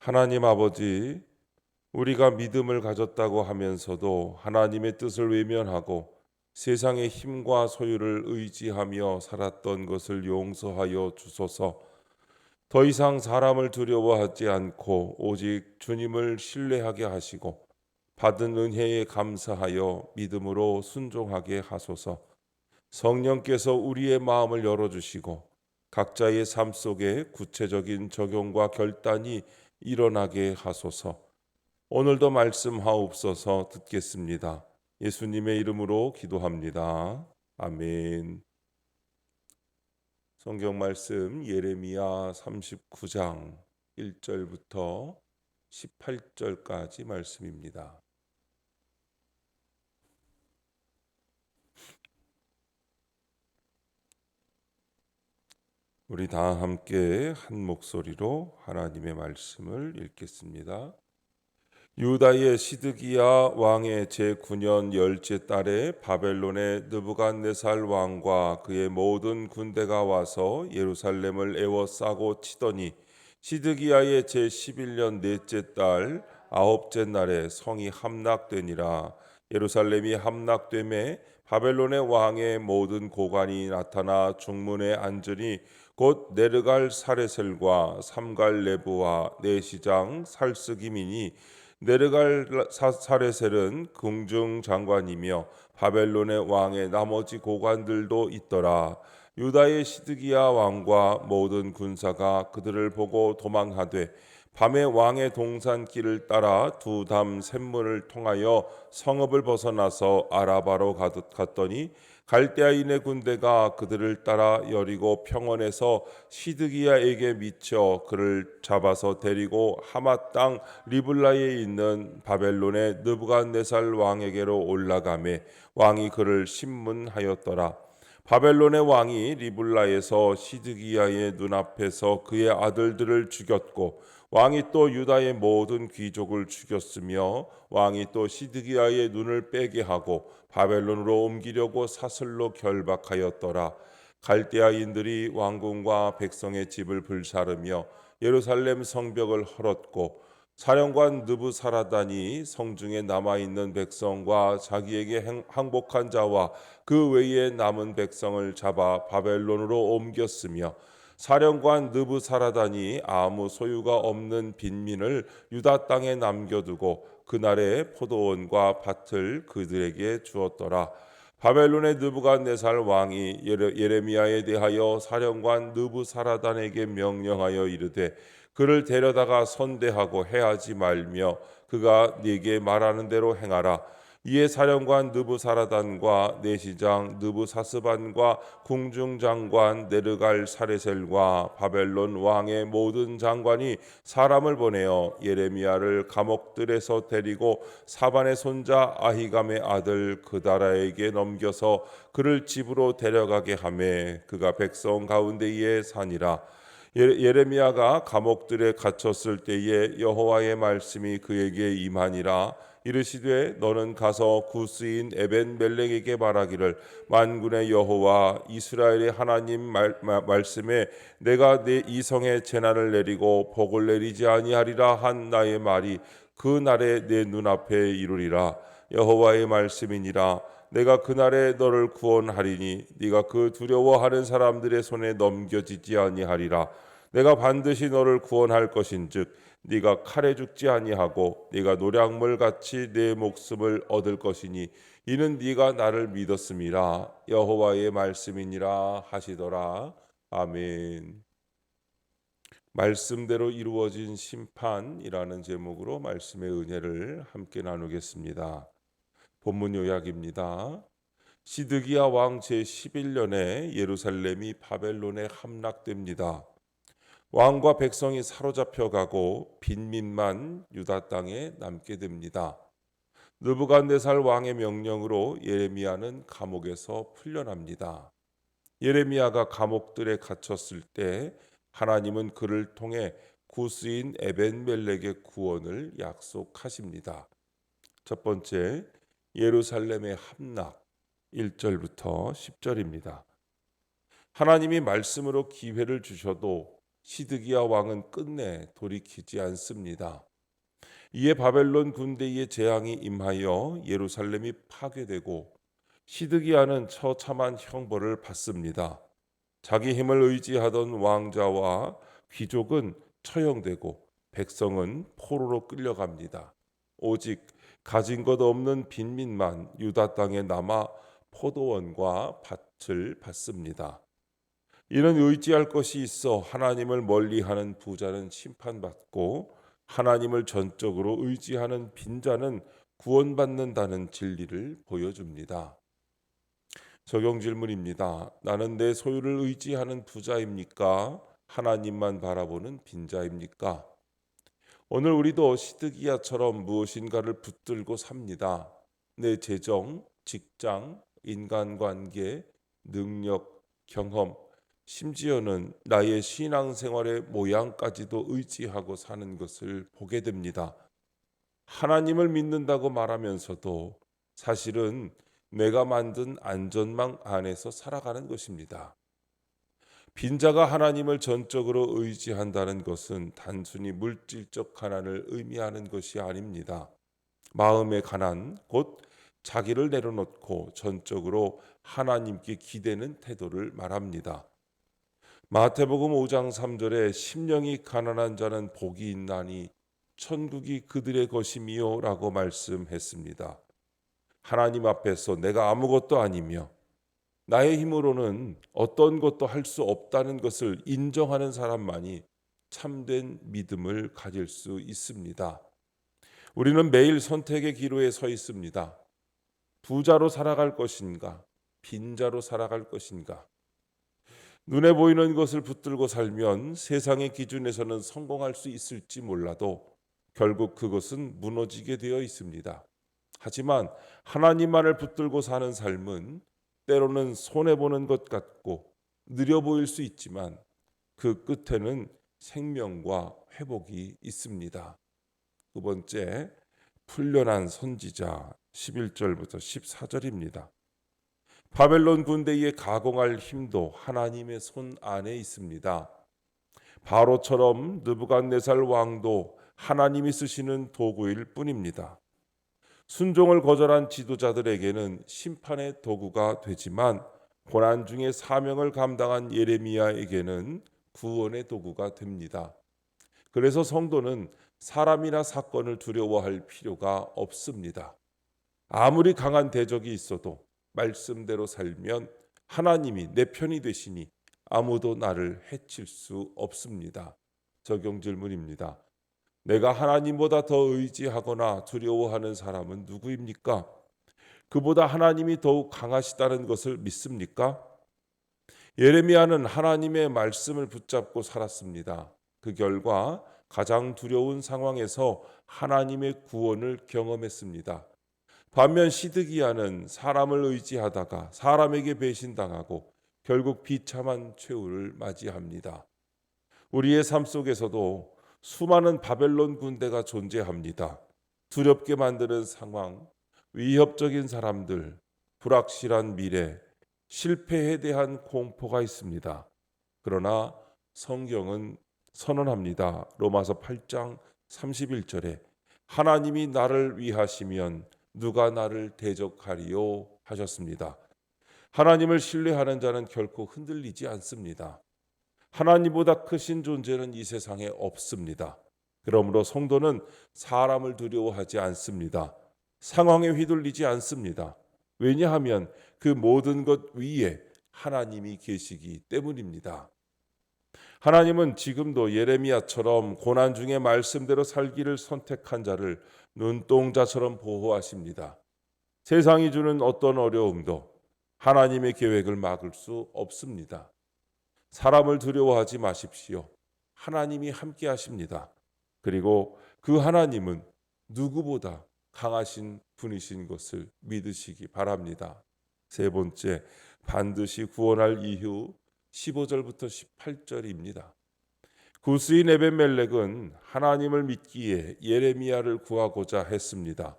하나님 아버지, 우리가 믿음을 가졌다고 하면서도 하나님의 뜻을 외면하고 세상의 힘과 소유를 의지하며 살았던 것을 용서하여 주소서. 더 이상 사람을 두려워하지 않고 오직 주님을 신뢰하게 하시고 받은 은혜에 감사하여 믿음으로 순종하게 하소서. 성령께서 우리의 마음을 열어주시고 각자의 삶 속에 구체적인 적용과 결단이 일어나게 하소서. 오늘도 말씀하옵소서. 듣겠습니다. 예수님의 이름으로 기도합니다. 아멘. 성경 말씀 예레미야 39장 1절부터 18절까지 말씀입니다. 우리 다 함께 한 목소리로 하나님의 말씀을 읽겠습니다. 유다의 시드기야 왕의 제9년 열째 달에 바벨론의 느부갓네살 왕과 그의 모든 군대가 와서 예루살렘을 에워싸고 치더니 시드기야의 제11년 넷째 달 아홉째 날에 성이 함락되니라. 예루살렘이 함락됨에 바벨론의 왕의 모든 고관이 나타나 중문에 앉으니 곧 네르갈 사레셀과 삼갈 레브와 내시장 살스기민이 네르갈 사레셀은 궁중 장관이며 바벨론의 왕의 나머지 고관들도 있더라. 유다의 시드기야 왕과 모든 군사가 그들을 보고 도망하되 밤에 왕의 동산길을 따라 두 담 샘문을 통하여 성읍을 벗어나서 아라바로 갔더니 갈대아인의 군대가 그들을 따라 여리고 평원에서 시드기야에게 미쳐 그를 잡아서 데리고 하맛 땅 리블라에 있는 바벨론의 느부갓네살 왕에게로 올라가매 왕이 그를 신문하였더라. 바벨론의 왕이 리블라에서 시드기야의 눈앞에서 그의 아들들을 죽였고 왕이 또 유다의 모든 귀족을 죽였으며 왕이 또 시드기야의 눈을 빼게 하고 바벨론으로 옮기려고 사슬로 결박하였더라. 갈대아인들이 왕궁과 백성의 집을 불사르며 예루살렘 성벽을 헐었고 사령관 느부사라단이 성중에 남아있는 백성과 자기에게 항복한 자와 그 외에 남은 백성을 잡아 바벨론으로 옮겼으며 사령관 느부사라단이 아무 소유가 없는 빈민을 유다 땅에 남겨두고 그날의 포도원과 밭을 그들에게 주었더라. 바벨론의 느부갓네살 왕이 예레미야에 대하여 사령관 느부사라단에게 명령하여 이르되 그를 데려다가 선대하고 해하지 말며 그가 네게 말하는 대로 행하라. 이에 사령관 느부사라단과 내시장 느부사스반과 궁중장관 네르갈 사레셀과 바벨론 왕의 모든 장관이 사람을 보내어 예레미야를 감옥들에서 데리고 사반의 손자 아히감의 아들 그다라에게 넘겨서 그를 집으로 데려가게 하매 그가 백성 가운데에 사니라. 예레미야가 감옥들에 갇혔을 때에 여호와의 말씀이 그에게 임하니라. 이르시되 너는 가서 구스인 에벤멜렉에게 말하기를 만군의 여호와 이스라엘의 하나님 말씀에 내가 내 이성에 재난을 내리고 복을 내리지 아니하리라 한 나의 말이 그 날에 내 눈앞에 이루리라. 여호와의 말씀이니라. 내가 그날에 너를 구원하리니 네가 그 두려워하는 사람들의 손에 넘겨지지 아니하리라. 내가 반드시 너를 구원할 것인즉 네가 칼에 죽지 아니하고 네가 노략물 같이 내 목숨을 얻을 것이니 이는 네가 나를 믿었음이라. 여호와의 말씀이니라 하시더라. 아멘. 말씀대로 이루어진 심판이라는 제목으로 말씀의 은혜를 함께 나누겠습니다. 본문 요약입니다. 시드기야 왕 제11년에 예루살렘이 바벨론에 함락됩니다. 왕과 백성이 사로잡혀 가고 빈민만 유다 땅에 남게 됩니다. 느부갓네살 왕의 명령으로 예레미야는 감옥에서 풀려납니다. 예레미야가 감옥들에 갇혔을 때 하나님은 그를 통해 구스인 에벤멜렉의 구원을 약속하십니다. 첫 번째, 예루살렘의 함락 1절부터 10절입니다. 하나님이 말씀으로 기회를 주셔도 시드기야 왕은 끝내 돌이키지 않습니다. 이에 바벨론 군대의 재앙이 임하여 예루살렘이 파괴되고 시드기야는 처참한 형벌을 받습니다. 자기 힘을 의지하던 왕자와 귀족은 처형되고 백성은 포로로 끌려갑니다. 오직 가진 것 없는 빈민만 유다 땅에 남아 포도원과 밭을 받습니다. 이는 의지할 것이 있어 하나님을 멀리하는 부자는 심판받고 하나님을 전적으로 의지하는 빈자는 구원받는다는 진리를 보여줍니다. 적용 질문입니다. 나는 내 소유를 의지하는 부자입니까? 하나님만 바라보는 빈자입니까? 오늘 우리도 시드기야처럼 무엇인가를 붙들고 삽니다. 내 재정, 직장, 인간관계, 능력, 경험, 심지어는 나의 신앙생활의 모양까지도 의지하고 사는 것을 보게 됩니다. 하나님을 믿는다고 말하면서도 사실은 내가 만든 안전망 안에서 살아가는 것입니다. 빈자가 하나님을 전적으로 의지한다는 것은 단순히 물질적 가난을 의미하는 것이 아닙니다. 마음의 가난, 곧 자기를 내려놓고 전적으로 하나님께 기대는 태도를 말합니다. 마태복음 5장 3절에 심령이 가난한 자는 복이 있나니 천국이 그들의 것이미요 라고 말씀했습니다. 하나님 앞에서 내가 아무것도 아니며 나의 힘으로는 어떤 것도 할 수 없다는 것을 인정하는 사람만이 참된 믿음을 가질 수 있습니다. 우리는 매일 선택의 기로에 서 있습니다. 부자로 살아갈 것인가, 빈자로 살아갈 것인가. 눈에 보이는 것을 붙들고 살면 세상의 기준에서는 성공할 수 있을지 몰라도 결국 그것은 무너지게 되어 있습니다. 하지만 하나님만을 붙들고 사는 삶은 때로는 손해보는 것 같고 느려 보일 수 있지만 그 끝에는 생명과 회복이 있습니다. 두 번째, 풀려난 선지자 11절부터 14절입니다. 바벨론 군대에 가공할 힘도 하나님의 손 안에 있습니다. 바로처럼 느부갓네살 왕도 하나님이 쓰시는 도구일 뿐입니다. 순종을 거절한 지도자들에게는 심판의 도구가 되지만 고난 중에 사명을 감당한 예레미야에게는 구원의 도구가 됩니다. 그래서 성도는 사람이나 사건을 두려워할 필요가 없습니다. 아무리 강한 대적이 있어도 말씀대로 살면 하나님이 내 편이 되시니 아무도 나를 해칠 수 없습니다. 적용 질문입니다. 내가 하나님보다 더 의지하거나 두려워하는 사람은 누구입니까? 그보다 하나님이 더욱 강하시다는 것을 믿습니까? 예레미야는 하나님의 말씀을 붙잡고 살았습니다. 그 결과 가장 두려운 상황에서 하나님의 구원을 경험했습니다. 반면 시드기야는 사람을 의지하다가 사람에게 배신당하고 결국 비참한 최후를 맞이합니다. 우리의 삶 속에서도 수많은 바벨론 군대가 존재합니다. 두렵게 만드는 상황, 위협적인 사람들, 불확실한 미래, 실패에 대한 공포가 있습니다. 그러나 성경은 선언합니다. 로마서 8장 31절에 하나님이 나를 위하시면 누가 나를 대적하리요 하셨습니다. 하나님을 신뢰하는 자는 결코 흔들리지 않습니다. 하나님보다 크신 존재는 이 세상에 없습니다. 그러므로 성도는 사람을 두려워하지 않습니다. 상황에 휘둘리지 않습니다. 왜냐하면 그 모든 것 위에 하나님이 계시기 때문입니다. 하나님은 지금도 예레미야처럼 고난 중에 말씀대로 살기를 선택한 자를 눈동자처럼 보호하십니다. 세상이 주는 어떤 어려움도 하나님의 계획을 막을 수 없습니다. 사람을 두려워하지 마십시오. 하나님이 함께 하십니다. 그리고 그 하나님은 누구보다 강하신 분이신 것을 믿으시기 바랍니다. 세 번째, 반드시 구원할 이유 15절부터 18절입니다. 구스인 에벤멜렉은 하나님을 믿기에 예레미야를 구하고자 했습니다.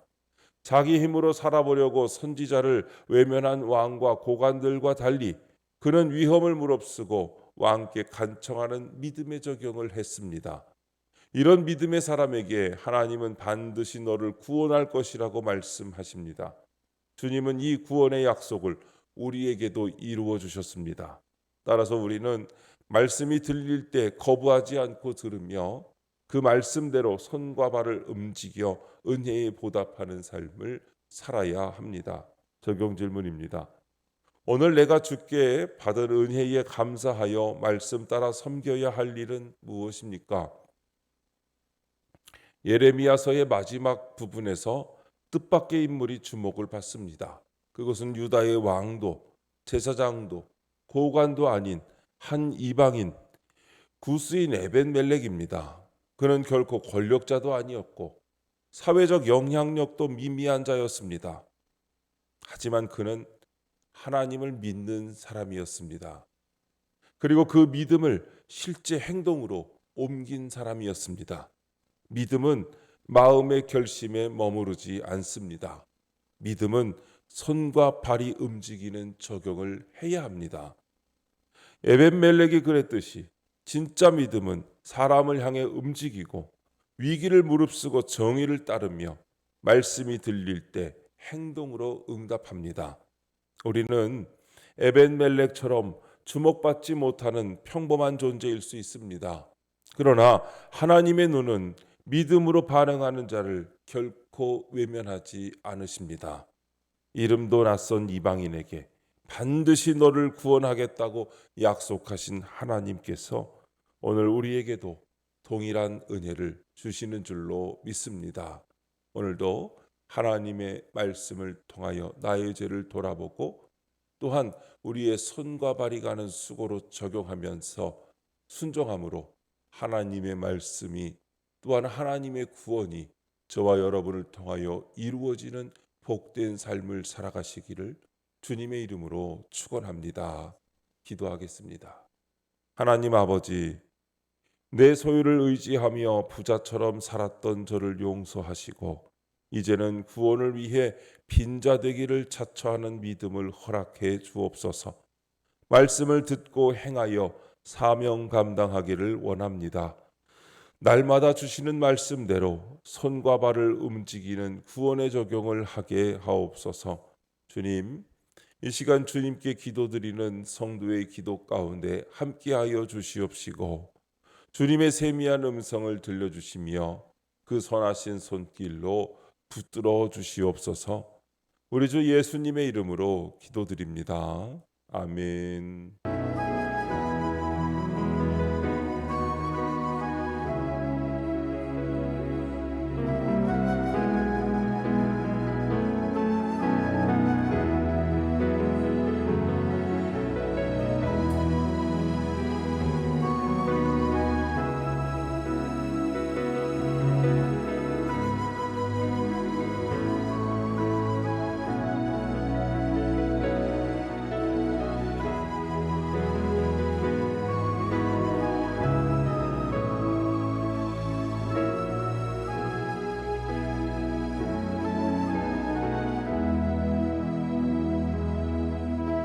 자기 힘으로 살아보려고 선지자를 외면한 왕과 고관들과 달리 그는 위험을 무릅쓰고 왕께 간청하는 믿음의 적용을 했습니다. 이런 믿음의 사람에게 하나님은 반드시 너를 구원할 것이라고 말씀하십니다. 주님은 이 구원의 약속을 우리에게도 이루어 주셨습니다. 따라서 우리는 말씀이 들릴 때 거부하지 않고 들으며 그 말씀대로 손과 발을 움직여 은혜에 보답하는 삶을 살아야 합니다. 적용 질문입니다. 오늘 내가 주께 받은 은혜에 감사하여 말씀 따라 섬겨야 할 일은 무엇입니까? 예레미야서의 마지막 부분에서 뜻밖의 인물이 주목을 받습니다. 그것은 유다의 왕도 제사장도 고관도 아닌 한 이방인 구스인 에벤멜렉입니다. 그는 결코 권력자도 아니었고 사회적 영향력도 미미한 자였습니다. 하지만 그는 하나님을 믿는 사람이었습니다. 그리고 그 믿음을 실제 행동으로 옮긴 사람이었습니다. 믿음은 마음의 결심에 머무르지 않습니다. 믿음은 손과 발이 움직이는 적용을 해야 합니다. 에벤멜렉이 그랬듯이 진짜 믿음은 사람을 향해 움직이고 위기를 무릅쓰고 정의를 따르며 말씀이 들릴 때 행동으로 응답합니다. 우리는 에벤멜렉처럼 주목받지 못하는 평범한 존재일 수 있습니다. 그러나 하나님의 눈은 믿음으로 반응하는 자를 결코 외면하지 않으십니다. 이름도 낯선 이방인에게 반드시 너를 구원하겠다고 약속하신 하나님께서 오늘 우리에게도 동일한 은혜를 주시는 줄로 믿습니다. 오늘도 하나님의 말씀을 통하여 나의 죄를 돌아보고 또한 우리의 손과 발이 가는 수고로 적용하면서 순종함으로 하나님의 말씀이 또한 하나님의 구원이 저와 여러분을 통하여 이루어지는 복된 삶을 살아가시기를 주님의 이름으로 축원합니다. 기도하겠습니다. 하나님 아버지, 내 소유를 의지하며 부자처럼 살았던 저를 용서하시고 이제는 구원을 위해 빈자 되기를 자처하는 믿음을 허락해 주옵소서. 말씀을 듣고 행하여 사명 감당하기를 원합니다. 날마다 주시는 말씀대로 손과 발을 움직이는 구원의 적용을 하게 하옵소서. 주님, 이 시간 주님께 기도드리는 성도의 기도 가운데 함께하여 주시옵시고 주님의 세미한 음성을 들려주시며 그 선하신 손길로 붙들어 주시옵소서. 우리 주 예수님의 이름으로 기도드립니다. 아멘.